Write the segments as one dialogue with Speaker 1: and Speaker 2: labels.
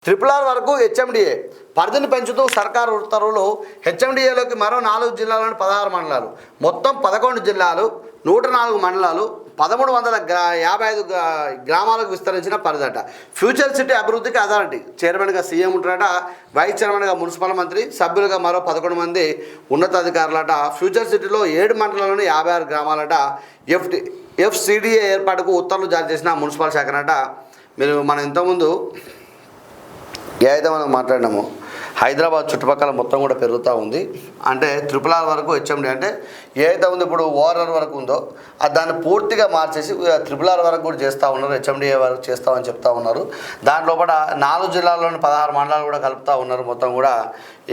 Speaker 1: RRR వరకు HMDA పరిధిని పెంచుతూ సర్కారు ఉత్తర్వులు. హెచ్ఎండిఏలోకి మరో 4 జిల్లాలను 16 మండలాలు, మొత్తం 11 జిల్లాలు, 104 మండలాలు, 1355 గ్రామాలకు విస్తరించిన పరిధట. ఫ్యూచర్ సిటీ అభివృద్ధికి అథారిటీ చైర్మన్గా సీఎం ఉంటారట, వైస్ చైర్మన్గా మున్సిపల్ మంత్రి, సభ్యులుగా మరో 11 మంది ఉన్నతాధికారులట. ఫ్యూచర్ సిటీలో 7 మండలాలను 56 గ్రామాలట. ఎఫ్సిడిఏ ఏర్పాటుకు ఉత్తర్వులు జారీ చేసిన మున్సిపల్ శాఖనట. మనం ఇంతకుముందు ఏదైతే మనం మాట్లాడినామో హైదరాబాద్ చుట్టుపక్కల మొత్తం కూడా పెరుగుతూ ఉంది. అంటే RRR వరకు హెచ్ఎండి అంటే ఏదైతే ఉంది ఇప్పుడు ORR వరకు ఉందో దాన్ని పూర్తిగా మార్చేసి RRR వరకు కూడా చేస్తూ ఉన్నారు, హెచ్ఎండిఏ వరకు చేస్తామని చెప్తా ఉన్నారు. దాంట్లో కూడా 4 జిల్లాల్లోని 16 మండలాలు కూడా కలుపుతూ ఉన్నారు. మొత్తం కూడా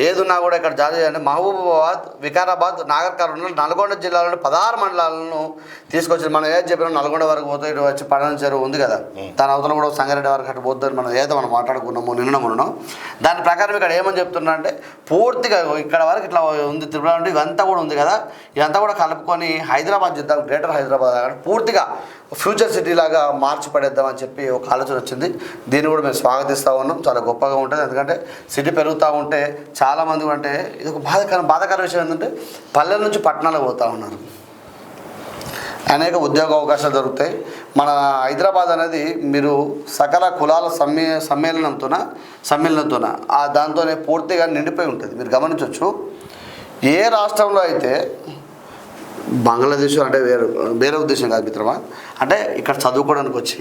Speaker 1: ఏదున్నా కూడా ఇక్కడ జారీ చేయాలి. మహబూబాబాద్, వికారాబాద్, నాగర్ కర్నూలు, నల్గొండ జిల్లాలోని 16 మండలాలను తీసుకొచ్చి మనం ఏది చెప్పినా నల్గొండ వరకు పోతే ఇటు వచ్చి పడన చెరువు ఉంది కదా, దాని అవతల కూడా సంగారెడ్డి వరకు అటు పోతుందని మనం ఏదో మనం మాట్లాడుకున్నాము నిన్న మొన్న. దాని ప్రకారం ఇక్కడ ఏమని చెప్తున్నా అంటే పూర్తిగా ఇక్కడ వరకు ఇట్లా ఉంది RRR అంటే ఇదంతా కూడా ఉంది కదా, ఇదంతా కూడా కలుపుకొని హైదరాబాద్ చేద్దాం, గ్రేటర్ హైదరాబాద్ పూర్తిగా ఫ్యూచర్ సిటీ లాగా మార్చి పడేద్దామని చెప్పి ఒక ఆలోచన వచ్చింది. దీన్ని కూడా మేము స్వాగతిస్తూ ఉన్నాం. చాలా గొప్పగా ఉంటుంది. ఎందుకంటే సిటీ పెరుగుతూ ఉంటే చాలామంది అంటే ఇది ఒక బాధాకర విషయం ఏంటంటే పల్లెల నుంచి పట్టణాలకు పోతూ ఉన్నారు. అనేక ఉద్యోగ అవకాశాలు దొరుకుతాయి. మన హైదరాబాద్ అనేది మీరు సకల కులాల సమ్మేళనంతో దాంతోనే పూర్తిగా నిండిపోయి ఉంటుంది. మీరు గమనించవచ్చు. ఏ రాష్ట్రంలో అయితే బంగ్లాదేశ్ అంటే వేరే ఉద్దేశం కాదు మిత్రమా, అంటే ఇక్కడ చదువుకోవడానికి వచ్చి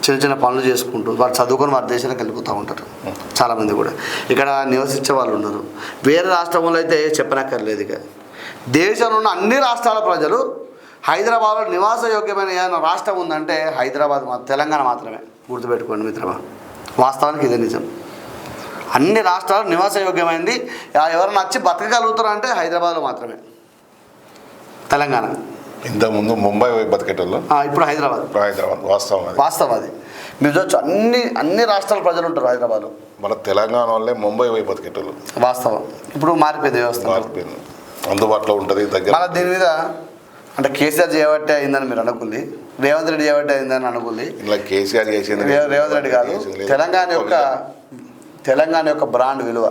Speaker 1: చిన్న చిన్న పనులు చేసుకుంటూ వాళ్ళు చదువుకొని వారి దేశానికి వెళ్ళిపోతూ ఉంటారు. చాలామంది కూడా ఇక్కడ నివసించే వాళ్ళు ఉన్నారు. వేరే రాష్ట్రంలో అయితే చెప్పనక్కర్లేదు. ఇక దేశంలో ఉన్న అన్ని రాష్ట్రాల ప్రజలు హైదరాబాద్లో నివాసయోగ్యమైన ఏదైనా రాష్ట్రం ఉందంటే హైదరాబాద్ తెలంగాణ మాత్రమే. గుర్తుపెట్టుకోండి మిత్రమా, వాస్తవానికి ఇదే నిజం. అన్ని రాష్ట్రాలు నివాసయోగ్యమైంది ఎవరైనా వచ్చి బతకగలుగుతారు అంటే హైదరాబాద్లో మాత్రమే. తెలంగాణ
Speaker 2: ఇంతకుముందు ముంబై బతికేటోళ్ళు,
Speaker 1: ఇప్పుడు హైదరాబాద్. వాస్తవం అది. మీరు చూడొచ్చు, అన్ని రాష్ట్రాల ప్రజలు ఉంటారు హైదరాబాద్లో.
Speaker 2: మన తెలంగాణ వాళ్ళే ముంబై పోయి బతికేటోళ్ళు.
Speaker 1: వాస్తవం. ఇప్పుడు మారిపోయింది వ్యవస్థ,
Speaker 2: మారిపోయింది, అందుబాటులో ఉంటుంది దగ్గర.
Speaker 1: మన దీని మీద అంటే కేసీఆర్ చేయబట్టే అయిందని మీరు అనుకుంది, రేవంత్ రెడ్డి చేయబట్టే అయిందని అనుకుంది.
Speaker 2: ఇలా కేసీఆర్ చేసింది
Speaker 1: రేవంత్ రెడ్డి కాదు. తెలంగాణ యొక్క బ్రాండ్ విలువ